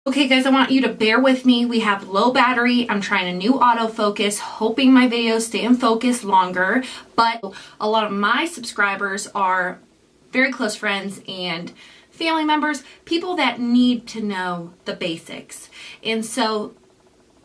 Okay guys, I want you to bear with me. We have low battery. I'm trying a new autofocus, hoping my videos stay in focus longer, but a lot of my subscribers are very close friends and family members, people that need to know the basics. And so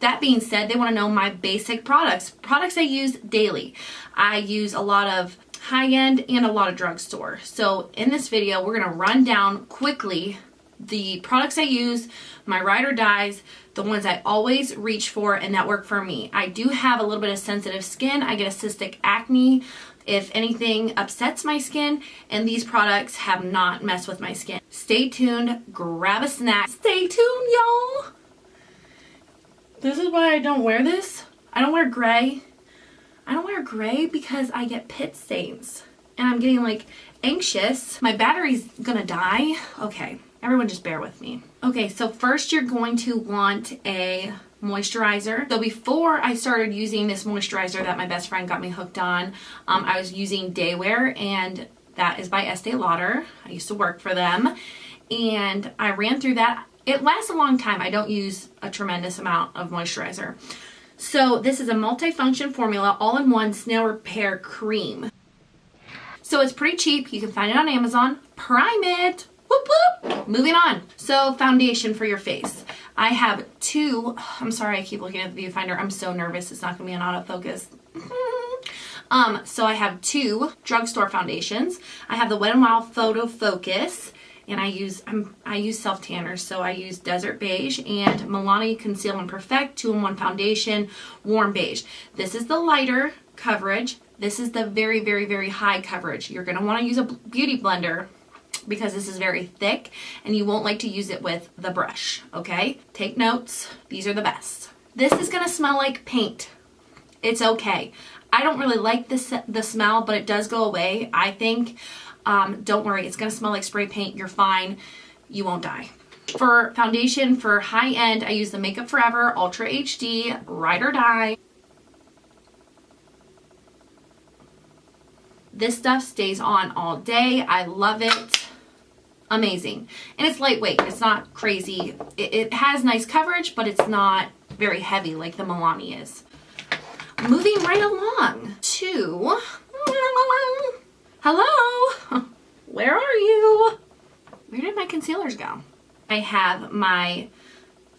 that being said, they want to know my basic products I use daily. I use a lot of high-end and a lot of drugstore. So in this video, we're going to run down quickly the products I use, my ride or dies, the ones I always reach for and that work for me. I do have a little bit of sensitive skin. I get a cystic acne if anything upsets my skin, and these products have not messed with my skin. Stay tuned, grab a snack. Stay tuned, y'all. This is why I don't wear this. I don't wear gray. I don't wear gray because I get pit stains and I'm getting like anxious. My battery's gonna die. Okay. Everyone just bear with me. Okay, so first you're going to want a moisturizer. So before I started using this moisturizer that my best friend got me hooked on, I was using Daywear, and that is by Estee Lauder. I used to work for them, and I ran through that. It lasts a long time. I don't use a tremendous amount of moisturizer. So this is a multifunction formula, all-in-one snail repair cream. So it's pretty cheap. You can find it on Amazon. Prime it. Whoop, whoop. Moving on. So foundation for your face. I have two. I'm sorry I keep looking at the viewfinder. I'm so nervous it's not going to be an autofocus. So I have two drugstore foundations. I have the Wet n Wild Photo Focus, and I use self tanners, so I use Desert Beige and Milani Conceal and Perfect 2-in-1 foundation, warm beige. This is the lighter coverage. This is the very, very, very high coverage. You're going to want to use a beauty blender because this is very thick and you won't like to use it with the brush, okay? Take notes. These are the best. This is gonna smell like paint. It's okay. I don't really like the smell, but it does go away, I think. Don't worry, it's gonna smell like spray paint. You're fine. You won't die. For foundation, for high end, I use the Makeup Forever Ultra HD Ride or Die. This stuff stays on all day. I love it. Amazing. And it's lightweight. It's not crazy. It has nice coverage, but it's not very heavy like the Milani is. Moving right along to... Hello? Where are you? Where did my concealers go? I have my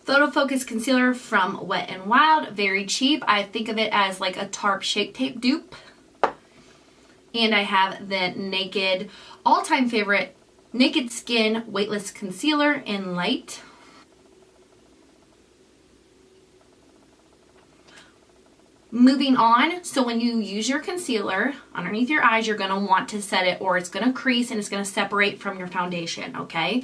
Photo Focus Concealer from Wet n Wild. Very cheap. I think of it as like a Tarte Shape Tape dupe. And I have the Naked, all-time favorite, Naked Skin Weightless Concealer in Light. Moving on, so when you use your concealer underneath your eyes, you're going to want to set it, or it's going to crease and it's going to separate from your foundation, okay?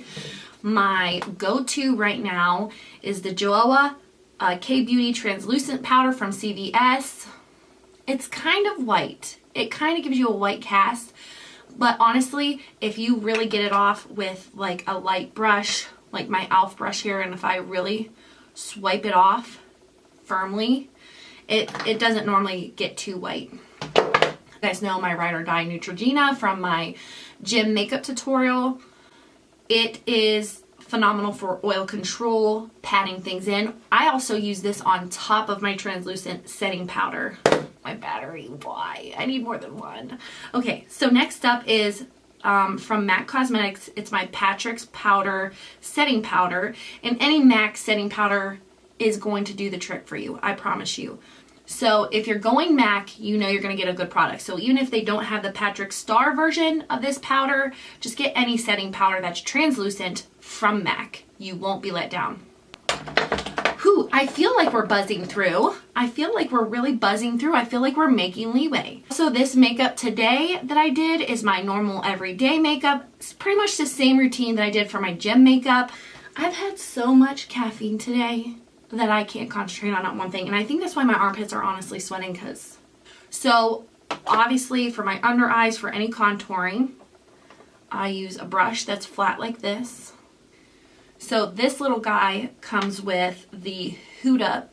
My go-to right now is the Joa K-Beauty Translucent Powder from CVS. It's kind of white. It kind of gives you a white cast. But honestly, if you really get it off with like a light brush, like my e.l.f. brush here, and if I really swipe it off firmly, it doesn't normally get too white. You guys know my Ride or Die Neutrogena from my gym makeup tutorial. It is phenomenal for oil control, patting things in. I also use this on top of my translucent setting powder. My battery, why? I need more than one. Okay, so next up is from MAC Cosmetics. It's my Patrick's Powder Setting Powder. And any MAC setting powder is going to do the trick for you, I promise you. So if you're going MAC, you know you're going to get a good product. So even if they don't have the Patrick Star version of this powder, just get any setting powder that's translucent from MAC. You won't be let down. Whew, I feel like we're buzzing through. I feel like we're really buzzing through. I feel like we're making leeway. So this makeup today that I did is my normal everyday makeup. It's pretty much the same routine that I did for my gym makeup. I've had so much caffeine today that I can't concentrate on one thing. And I think that's why my armpits are honestly sweating. So obviously for my under eyes, for any contouring, I use a brush that's flat like this. So this little guy comes with the Huda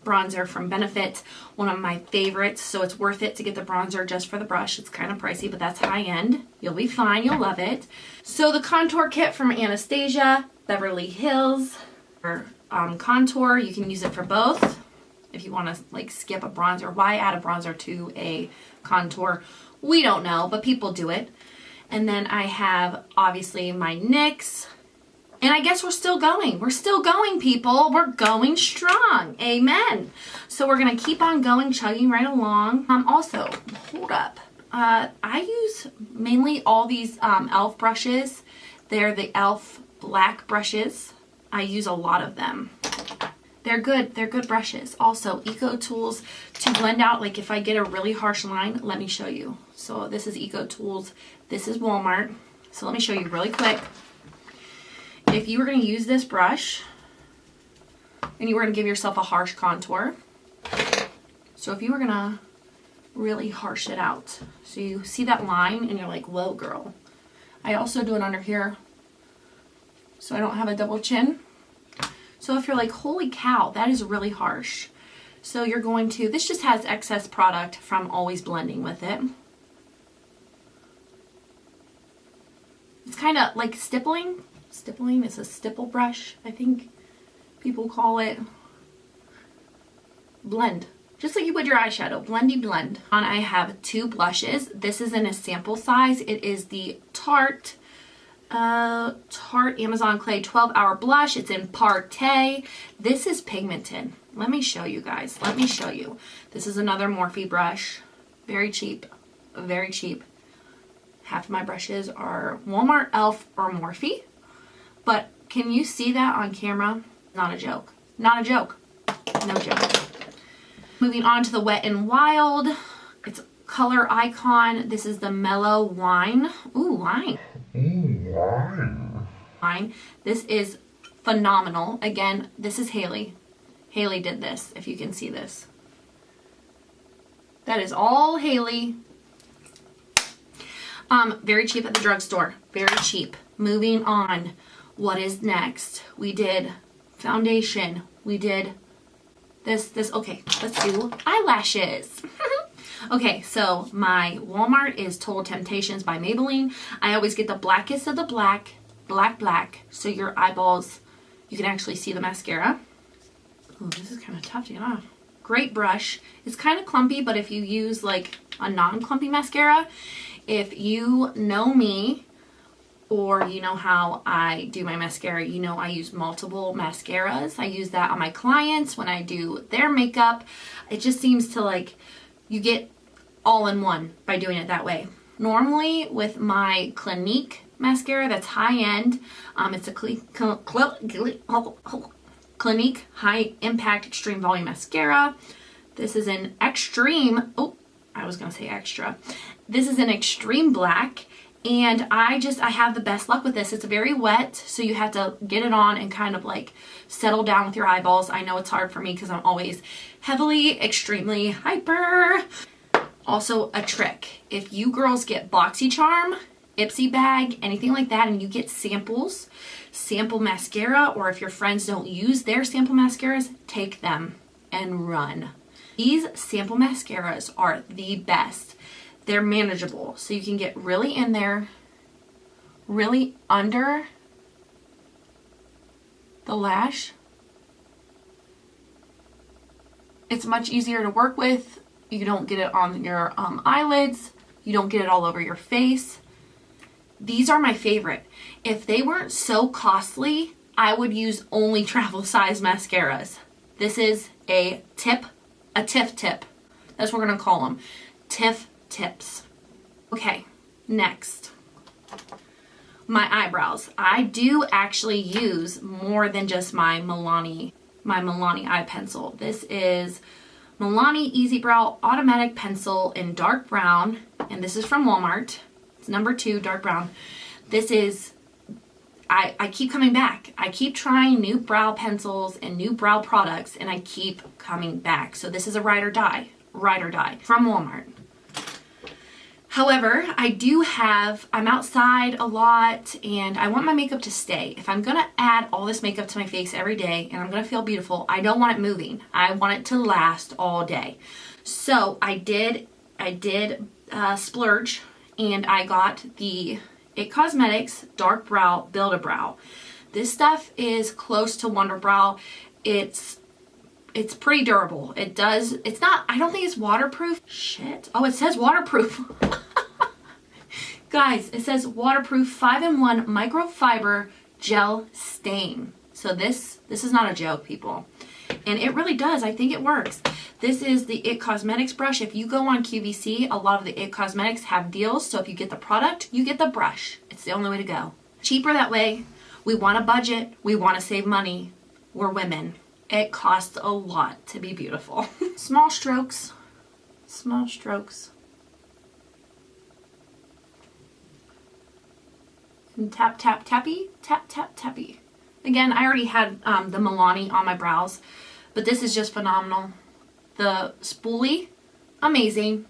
bronzer from Benefit, one of my favorites, so it's worth it to get the bronzer just for the brush. It's kind of pricey, but that's high end. You'll be fine, you'll love it. So the contour kit from Anastasia, Beverly Hills, contour, you can use it for both. If you want to like skip a bronzer, why add a bronzer to a contour? We don't know, but people do it. And then I have obviously my NYX. And I guess we're still going. We're still going, people. We're going strong. Amen. So we're going to keep on going, chugging right along. Also, hold up. I use mainly all these e.l.f. brushes. They're the e.l.f. black brushes. I use a lot of them. They're good. They're good brushes. Also, Eco Tools to blend out, like if I get a really harsh line, let me show you. So this is Eco Tools. This is Walmart. So let me show you really quick. If you were going to use this brush and you were going to give yourself a harsh contour, so if you were going to really harsh it out, so you see that line and you're like, whoa, girl. I also do it under here so I don't have a double chin. So if you're like, holy cow, that is really harsh. So you're going to, this just has excess product from always blending with it. It's kind of like stippling. Stippling is a stipple brush, I think people call it. Blend, just like you would your eyeshadow, blendy blend. And I have two blushes. This is in a sample size. It is the Tarte Amazon Clay 12-hour blush. It's in Partay. This is pigmented. Let me show you guys. Let me show you. This is another Morphe brush. Very cheap. Very cheap. Half of my brushes are Walmart, e.l.f. or Morphe. But can you see that on camera? Not a joke. Not a joke. No joke. Moving on to the Wet n Wild. It's Color Icon. This is the Mellow Wine. Ooh, wine. Wine. This is phenomenal. Again, this is Haley. Haley did this, if you can see this. That is all Haley. Very cheap at the drugstore. Very cheap. Moving on. What is next? We did foundation. We did this. Okay, let's do eyelashes. Okay, so my Walmart is Total Temptations by Maybelline. I always get the blackest of the black, black, so your eyeballs, you can actually see the mascara. Oh, this is kind of tough to get off. Great brush. It's kind of clumpy, but if you use like a non-clumpy mascara, if you know me, or you know how I do my mascara, you know I use multiple mascaras. I use that on my clients when I do their makeup. It just seems to like, you get all in one by doing it that way. Normally with my Clinique mascara, that's high end. It's a Clinique High Impact Extreme Volume Mascara. This is an extreme, oh, I was gonna say extra. This is an extreme black. And I have the best luck with this. It's very wet, so you have to get it on and kind of like settle down with your eyeballs. I know it's hard for me because I'm always heavily, extremely hyper. Also a trick. If you girls get BoxyCharm, Ipsy bag, anything like that, and you get samples, sample mascara, or if your friends don't use their sample mascaras, take them and run. These sample mascaras are the best. They're manageable, so you can get really in there, really under the lash. It's much easier to work with. You don't get it on your eyelids. You don't get it all over your face. These are my favorite. If they weren't so costly, I would use only travel size mascaras. This is a Tiff tip. That's what we're gonna call them. Tiff tips. Okay, next. My eyebrows. I do actually use more than just my Milani eye pencil. This is Milani Easy Brow Automatic Pencil in dark brown, and this is from Walmart. It's number 2, dark brown. This is, I keep coming back. I keep trying new brow pencils and new brow products, and I keep coming back. So this is a Ride or Die from Walmart. However, I'm outside a lot and I want my makeup to stay. If I'm gonna add all this makeup to my face every day and I'm gonna feel beautiful, I don't want it moving. I want it to last all day. So I did splurge and I got the IT Cosmetics Dark Brow Build-A-Brow. This stuff is close to Wonder Brow. It's pretty durable. I don't think it's waterproof. Shit. Oh, it says waterproof. Guys, it says waterproof 5-in-1 microfiber gel stain. So this is not a joke, people. And it really does. I think it works. This is the IT Cosmetics brush. If you go on QVC, a lot of the IT Cosmetics have deals. So if you get the product, you get the brush. It's the only way to go. Cheaper that way. We want a budget. We want to save money. We're women. It costs a lot to be beautiful. Small strokes. Small strokes. And tap, tap, tappy. Tap, tap, tappy. Again, I already had the Milani on my brows, but this is just phenomenal. The spoolie, amazing.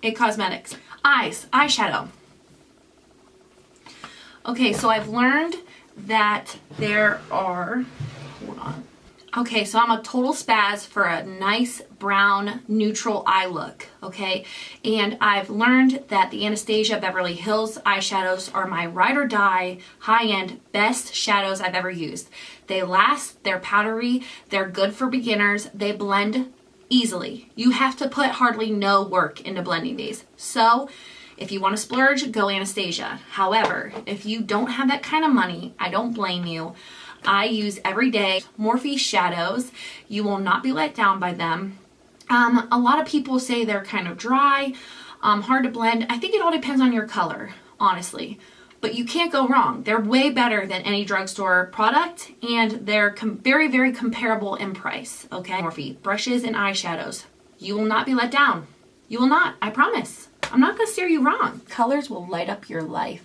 IT Cosmetics. Eyes, eyeshadow. Okay, so I've learned that there are, hold on. Okay, so I'm a total spaz for a nice brown neutral eye look, okay? And I've learned that the Anastasia Beverly Hills eyeshadows are my ride or die, high-end, best shadows I've ever used. They last, they're powdery, they're good for beginners, they blend easily. You have to put hardly no work into blending these. So, if you want to splurge, go Anastasia. However, if you don't have that kind of money, I don't blame you. I use everyday Morphe shadows. You will not be let down by them. A lot of people say they're kind of dry, hard to blend. I think it all depends on your color, honestly. But you can't go wrong. They're way better than any drugstore product, and they're very, very comparable in price, okay? Morphe brushes and eyeshadows. You will not be let down. You will not, I promise. I'm not gonna steer you wrong. Colors will light up your life.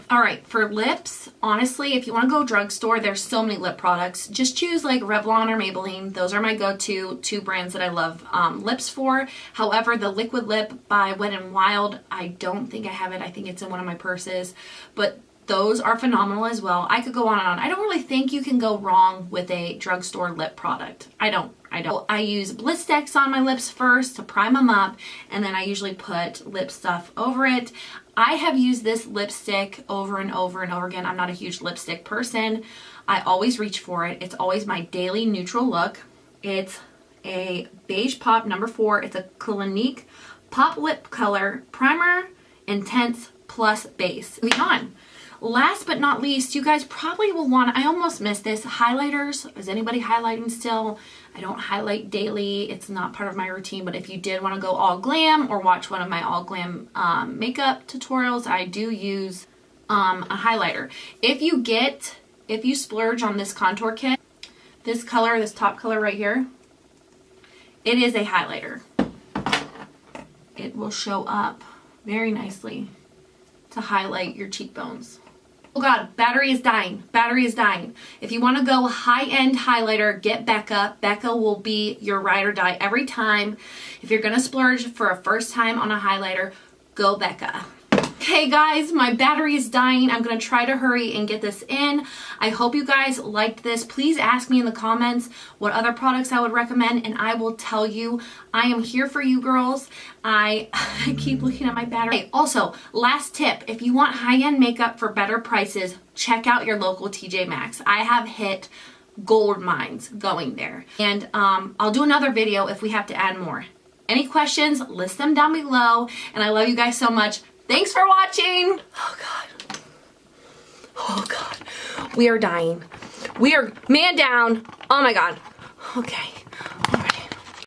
All right, for lips, honestly, if you want to go drugstore, there's so many lip products. Just choose like Revlon or Maybelline. Those are my go-to two brands that I love lips for. However, the liquid lip by Wet n Wild, I don't think I have it. I think it's in one of my purses, but those are phenomenal as well. I could go on and on. I don't really think you can go wrong with a drugstore lip product. I don't. I use Blistex on my lips first to prime them up, and then I usually put lip stuff over it. I have used this lipstick over and over and over again. I'm not a huge lipstick person. I always reach for it. It's always my daily neutral look. It's a Beige Pop number 4. It's a Clinique Pop Lip Color Primer Intense Plus Base. Moving on. Last but not least, you guys probably will want, I almost missed this, highlighters. Is anybody highlighting still? I don't highlight daily. It's not part of my routine, but if you did want to go all glam or watch one of my all glam makeup tutorials, I do use a highlighter. If you splurge on this contour kit, this color, this top color right here, it is a highlighter. It will show up very nicely to highlight your cheekbones. Oh God, battery is dying. Battery is dying. If you want to go high-end highlighter, get Becca. Becca will be your ride or die every time. If you're going to splurge for a first time on a highlighter, go Becca. Okay guys, my battery is dying. I'm going to try to hurry and get this in. I hope you guys liked this. Please ask me in the comments what other products I would recommend, and I will tell you. I am here for you girls. I keep looking at my battery. Okay, also, last tip, if you want high-end makeup for better prices, check out your local TJ Maxx. I have hit gold mines going there. And I'll do another video if we have to add more. Any questions, list them down below. And I love you guys so much. Thanks for watching. Oh God. Oh God. We are dying. We are man down. Oh my God. Okay.